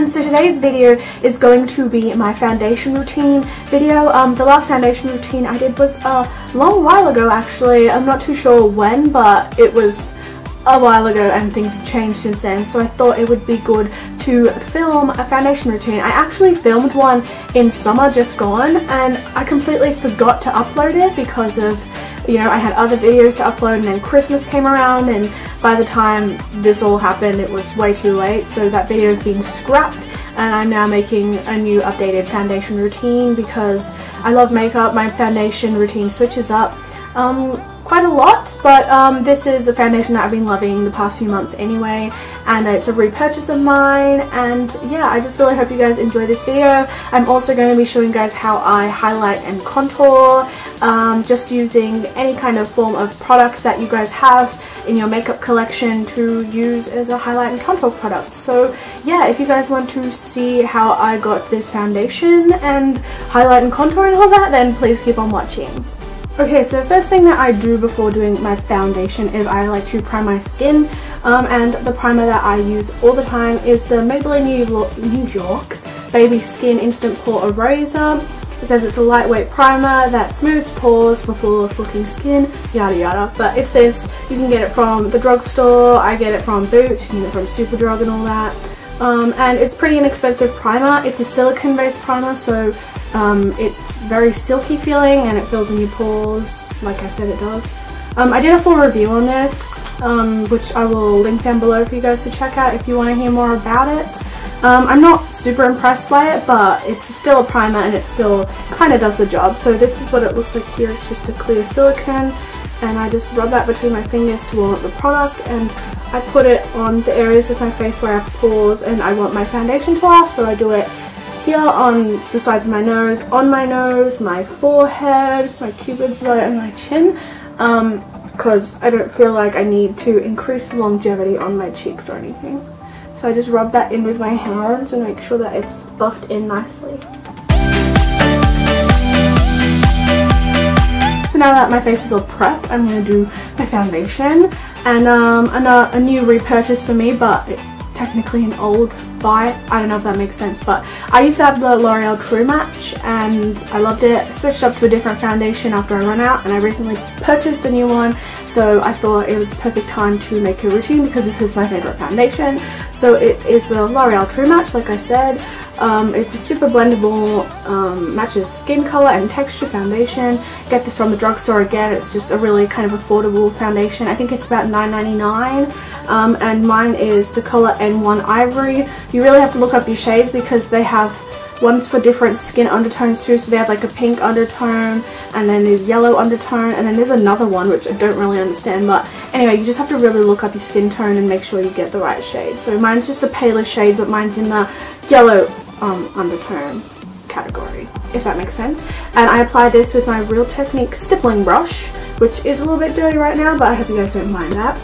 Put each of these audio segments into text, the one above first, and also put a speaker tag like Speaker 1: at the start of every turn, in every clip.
Speaker 1: everyone, so today's video is going to be my foundation routine video. The last foundation routine I did was a long while ago actually. I'm not too sure when, but it was a while ago and things have changed since then, so I thought it would be good to film a foundation routine. I actually filmed one in summer just gone and I completely forgot to upload it because of, you know, I had other videos to upload and then Christmas came around, and by the time this all happened it was way too late, so that video is being scrapped and I'm now making a new updated foundation routine because I love makeup. My foundation routine switches up quite a lot, but this is a foundation that I've been loving the past few months anyway, and it's a repurchase of mine, and yeah, I just really hope you guys enjoy this video. I'm also going to be showing you guys how I highlight and contour, just using any kind of form of products that you guys have in your makeup collection to use as a highlight and contour product. So yeah, if you guys want to see how I got this foundation and highlight and contour and all that, then please keep on watching. Okay, so the first thing that I do before doing my foundation is I like to prime my skin, and the primer that I use all the time is the Maybelline New York Baby Skin Instant Pore Eraser. It says it's a lightweight primer that smooths pores for flawless looking skin, yada yada, but it's this. You can get it from the drugstore, I get it from Boots, you can get it from Superdrug and all that. And it's pretty inexpensive primer. It's a silicone based primer, so it's very silky feeling and it fills in your pores like I said it does. I did a full review on this, which I will link down below for you guys to check out if you want to hear more about it. I'm not super impressed by it, but it's still a primer and it still kind of does the job. So this is what it looks like here. It's just a clear silicone, and I just rub that between my fingers to warm up the product, and I put it on the areas of my face where I have pores and I want my foundation to last. So I do it here on the sides of my nose, on my nose, my forehead, my cupid's bow and my chin, because I don't feel like I need to increase the longevity on my cheeks or anything. So I just rub that in with my hands and make sure that it's buffed in nicely. So now that my face is all prepped, I'm going to do my foundation, and a new repurchase for me, but technically an old buy. I don't know if that makes sense, but I used to have the L'Oreal True Match and I loved it. Switched up to a different foundation after I ran out, and I recently purchased a new one, so I thought it was the perfect time to make a routine because this is my favorite foundation. So it is the L'Oreal True Match, like I said. It's a super blendable, matches skin color and texture foundation. Get this from the drugstore again. It's just a really kind of affordable foundation. I think it's about $9.99, and mine is the color N1 Ivory. You really have to look up your shades because they have ones for different skin undertones too. So they have like a pink undertone, and then there's yellow undertone, and then there's another one which I don't really understand, but anyway, you just have to really look up your skin tone and make sure you get the right shade. So mine's just the paler shade, but mine's in the yellow undertone category, if that makes sense. And I apply this with my Real Technique stippling brush, which is a little bit dirty right now, but I hope you guys don't mind that.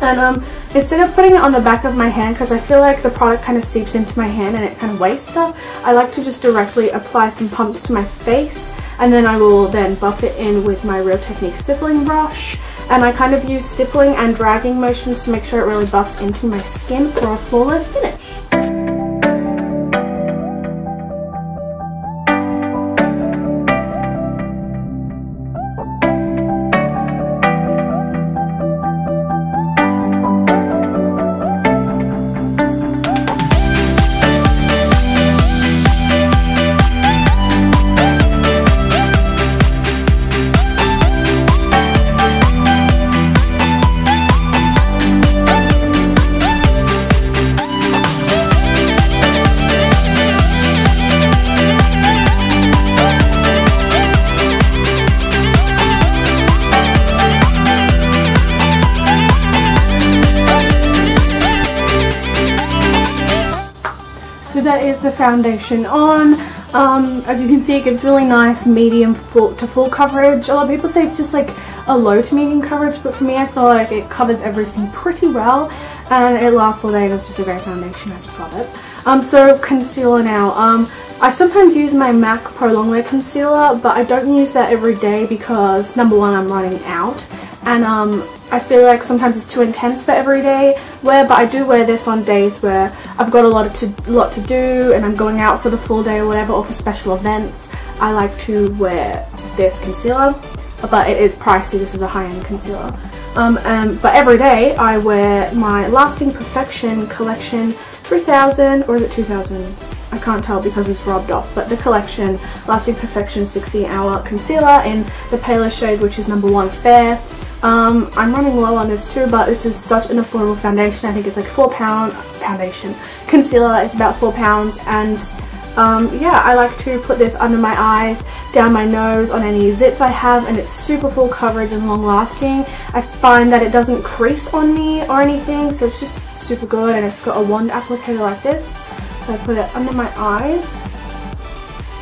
Speaker 1: And instead of putting it on the back of my hand, because I feel like the product kind of seeps into my hand and it kind of wastes stuff, I like to just directly apply some pumps to my face, and then I will then buff it in with my Real Technique stippling brush. And I kind of use stippling and dragging motions to make sure it really buffs into my skin for a flawless finish. So that is the foundation on. As you can see, it gives really nice medium to full coverage. A lot of people say it's just like a low to medium coverage, but for me I feel like it covers everything pretty well and it lasts all day, and it's just a great foundation. I just love it. So concealer now. I sometimes use my MAC Pro Longwear concealer, but I don't use that every day because number one, I'm running out, and I feel like sometimes it's too intense for everyday wear, but I do wear this on days where I've got a lot to do and I'm going out for the full day or whatever, or for special events. I like to wear this concealer, but it is pricey. This is a high-end concealer. But every day I wear my Lasting Perfection Collection 3000, or is it 2000? I can't tell because it's rubbed off, but the collection Lasting Perfection 60 Hour Concealer in the paler shade, which is number 1 Fair. I'm running low on this too, but this is such an affordable foundation. I think it's like £4 foundation. Concealer, it's about £4, and yeah, I like to put this under my eyes, down my nose, on any zits I have, and it's super full coverage and long lasting. I find that it doesn't crease on me or anything, so it's just super good, and it's got a wand applicator like this. So I put it under my eyes,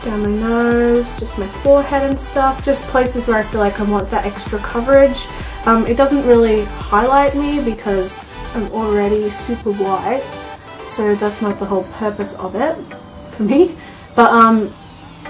Speaker 1: down my nose, just my forehead and stuff, just places where I feel like I want that extra coverage. It doesn't really highlight me because I'm already super white, so that's not the whole purpose of it for me. But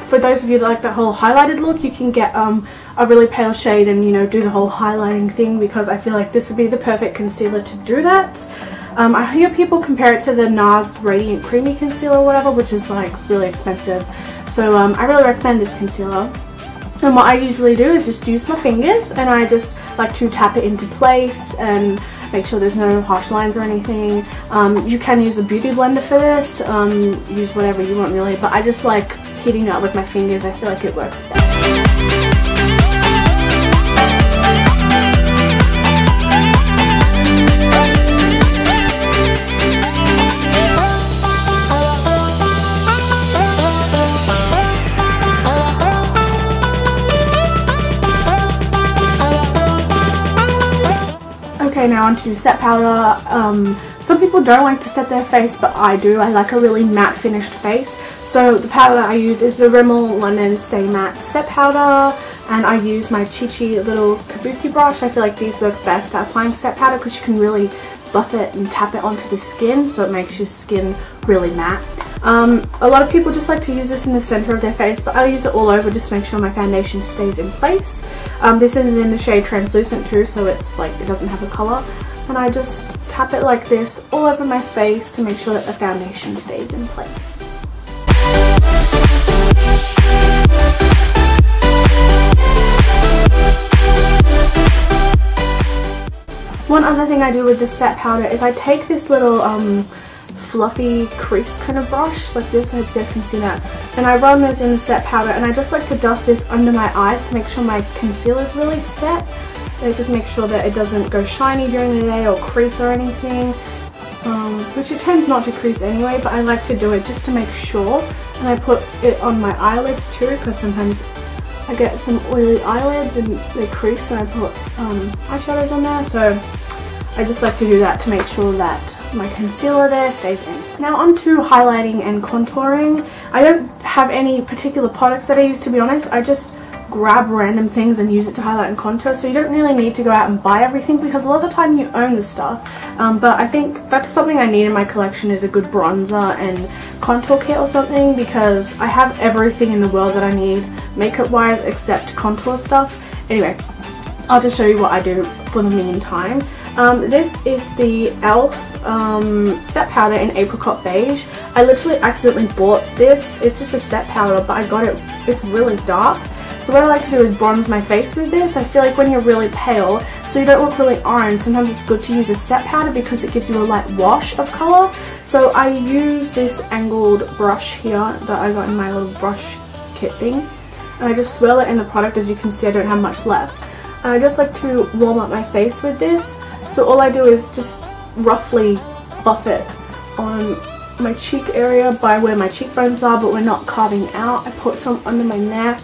Speaker 1: for those of you that like that whole highlighted look, you can get a really pale shade and, you know, do the whole highlighting thing, because I feel like this would be the perfect concealer to do that. I hear people compare it to the NARS Radiant Creamy Concealer or whatever, which is like really expensive. So I really recommend this concealer. And what I usually do is just use my fingers, and I just like to tap it into place and make sure there's no harsh lines or anything. You can use a beauty blender for this, use whatever you want really, but I just like hitting it up with my fingers. I feel like it works best. Okay, now onto set powder. Some people don't like to set their face, but I do. I like a really matte finished face. So the powder that I use is the Rimmel London Stay Matte Set Powder, and I use my Chi little kabuki brush. I feel like these work best at applying set powder because you can really buff it and tap it onto the skin, so it makes your skin really matte. A lot of people just like to use this in the center of their face, but I use it all over just to make sure my foundation stays in place. This is in the shade Translucent too, so it's like it doesn't have a color, and I just tap it like this all over my face to make sure that the foundation stays in place. One other thing I do with this set powder is I take this little fluffy crease kind of brush like this, I hope you guys can see that, and I run those in the set powder, and I just like to dust this under my eyes to make sure my concealer is really set. And just make sure that it doesn't go shiny during the day or crease or anything, which it tends not to crease anyway, but I like to do it just to make sure. And I put it on my eyelids too, because sometimes I get some oily eyelids and they crease when I put eyeshadows on there, so I just like to do that to make sure that my concealer there stays in. Now on to highlighting and contouring. I don't have any particular products that I use, to be honest. I just grab random things and use it to highlight and contour, so you don't really need to go out and buy everything because a lot of the time you own the stuff. But I think that's something I need in my collection, is a good bronzer and contour kit or something, because I have everything in the world that I need makeup wise except contour stuff. Anyway, I'll just show you what I do for the meantime. This is the e.l.f. set powder in Apricot Beige. I literally accidentally bought this. It's just a set powder, but I got it, it's really dark. So what I like to do is bronze my face with this. I feel like when you're really pale, so you don't look really orange, sometimes it's good to use a set powder because it gives you a light wash of colour. So I use this angled brush here that I got in my little brush kit thing, and I just swirl it in the product. As you can see, I don't have much left. And I just like to warm up my face with this. So all I do is just roughly buff it on my cheek area by where my cheekbones are, but we're not carving out. I put some under my neck,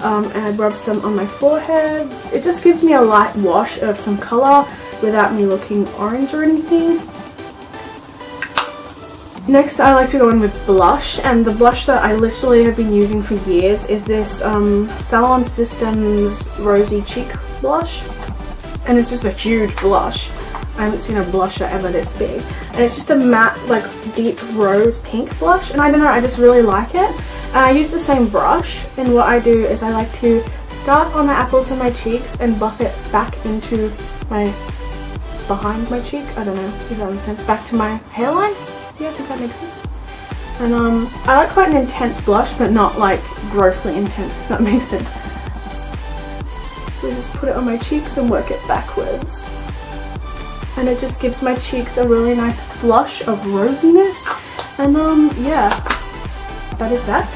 Speaker 1: and I rub some on my forehead. It just gives me a light wash of some colour without me looking orange or anything. Next, I like to go in with blush, and the blush that I literally have been using for years is this Salon Systems Rosy Cheek Blush, and it's just a huge blush. I haven't seen a blusher ever this big, and it's just a matte, like, deep rose pink blush, and I don't know, I just really like it. And I use the same brush, and what I do is I like to start on the apples of my cheeks and buff it back into behind my cheek. I don't know if that makes sense. Back to my hairline. Yeah, I think that makes sense. And I like quite an intense blush, but not like grossly intense, if that makes sense. So I just put it on my cheeks and work it backwards. And it just gives my cheeks a really nice flush of rosiness. And yeah, that is that.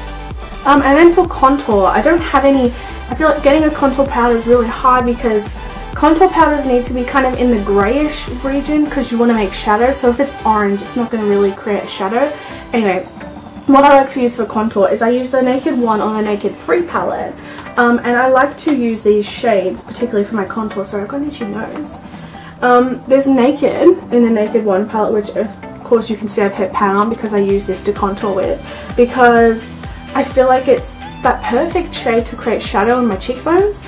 Speaker 1: And then for contour, I don't have any. I feel like getting a contour powder is really hard because contour powders need to be kind of in the greyish region because you want to make shadow. So if it's orange, it's not going to really create a shadow. Anyway, what I like to use for contour is I use the Naked 1 or the Naked 3 palette. And I like to use these shades, particularly for my contour. Sorry, I've got an itchy nose. There's Naked in the Naked 1 palette, which of course you can see I've hit pan on because I use this to contour with, because I feel like it's that perfect shade to create shadow on my cheekbones.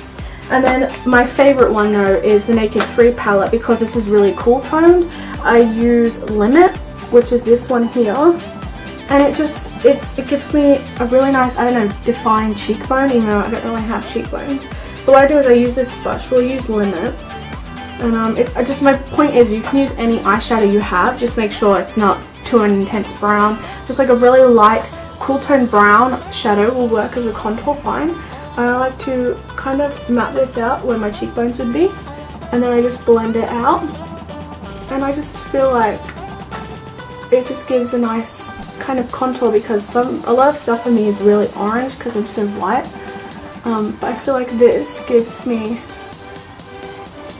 Speaker 1: And then my favourite one though is the Naked 3 palette because this is really cool toned. I use Limit, which is this one here, and it gives me a really nice, I don't know, defined cheekbone, even though I don't really have cheekbones. But what I do is I use this brush. We'll use Limit. And my point is you can use any eyeshadow you have, just make sure it's not too an intense brown. Just like a really light, cool tone brown shadow will work as a contour fine. And I like to kind of map this out where my cheekbones would be, and then I just blend it out. And I just feel like it just gives a nice kind of contour because a lot of stuff for me is really orange because I'm so white. But I feel like this gives me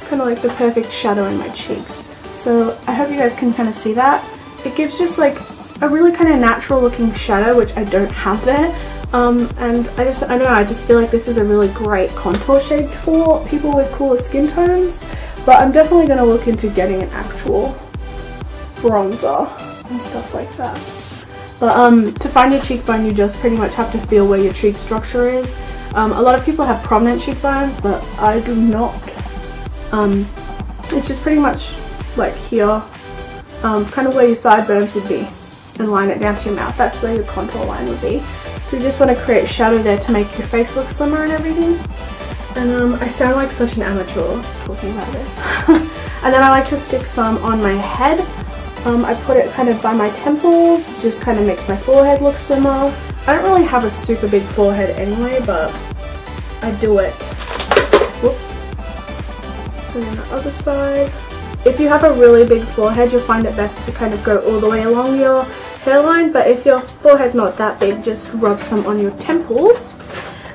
Speaker 1: kind of like the perfect shadow in my cheeks. So I hope you guys can kind of see that. It gives just like a really kind of natural looking shadow, which I don't have there. And I don't know, I just feel like this is a really great contour shade for people with cooler skin tones. But I'm definitely going to look into getting an actual bronzer and stuff like that. But to find your cheekbone, you just pretty much have to feel where your cheek structure is. A lot of people have prominent cheekbones, but I do not. It's just pretty much like here, kind of where your sideburns would be, and line it down to your mouth. That's where your contour line would be. So you just want to create shadow there to make your face look slimmer and everything. And I sound like such an amateur talking about this. And then I like to stick some on my head. I put it kind of by my temples. It just kind of makes my forehead look slimmer. I don't really have a super big forehead anyway, but I do it. Whoops. And then the other side. If you have a really big forehead, you'll find it best to kind of go all the way along your hairline, but if your forehead's not that big, just rub some on your temples.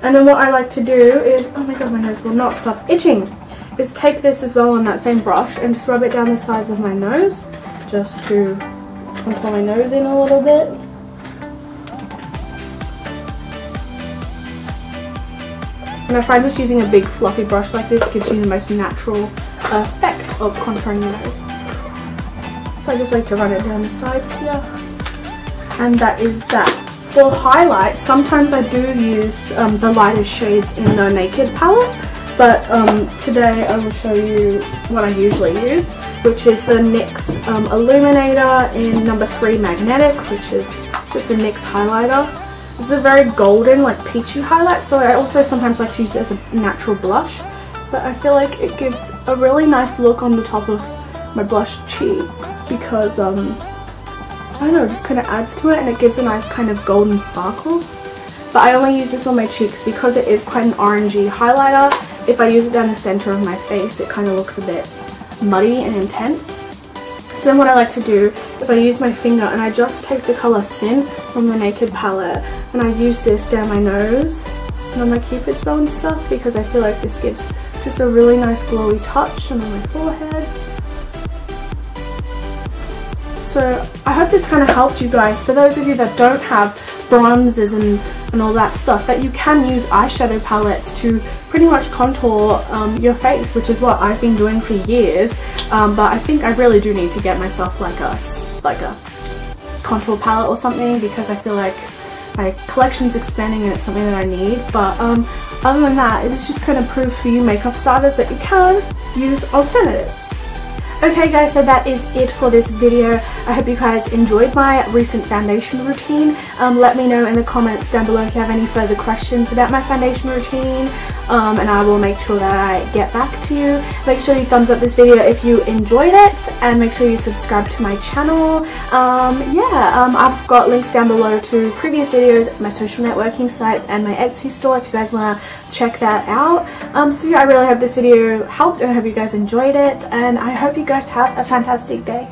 Speaker 1: And then what I like to do is, oh my god, my nose will not stop itching, is take this as well on that same brush and just rub it down the sides of my nose, just to contour my nose in a little bit. And I find just using a big fluffy brush like this gives you the most natural effect of contouring your nose. So I just like to run it down the sides here. And that is that. For highlights, sometimes I do use the lighter shades in the Naked palette, but today I will show you what I usually use, which is the NYX Illuminator in number 3 Magnetic, which is just a NYX highlighter. This is a very golden, like peachy highlight, so I also sometimes like to use it as a natural blush, but I feel like it gives a really nice look on the top of my blush cheeks because I don't know, it just kind of adds to it and it gives a nice kind of golden sparkle. But I only use this on my cheeks because it is quite an orangey highlighter. If I use it down the center of my face, it kind of looks a bit muddy and intense. So then what I like to do is I use my finger and I just take the color Sin from the Naked palette and I use this down my nose and on my cupid's bow and stuff because I feel like this gives just a really nice glowy touch and on my forehead. So I hope this kind of helped you guys. For those of you that don't have bronzers and all that stuff, that you can use eyeshadow palettes to pretty much contour your face, which is what I've been doing for years. But I think I really do need to get myself like a contour palette or something because I feel like my collection's expanding and it's something that I need. But other than that, it's just kind of proof for you makeup starters that you can use alternatives. Okay guys, so that is it for this video. I hope you guys enjoyed my recent foundation routine. Let me know in the comments down below if you have any further questions about my foundation routine, and I will make sure that I get back to you. Make sure you thumbs up this video if you enjoyed it, and make sure you subscribe to my channel. I've got links down below to previous videos, my social networking sites, and my Etsy store if you guys want to check that out. So yeah, I really hope this video helped, and I hope you guys enjoyed it, and I hope you guys have a fantastic day.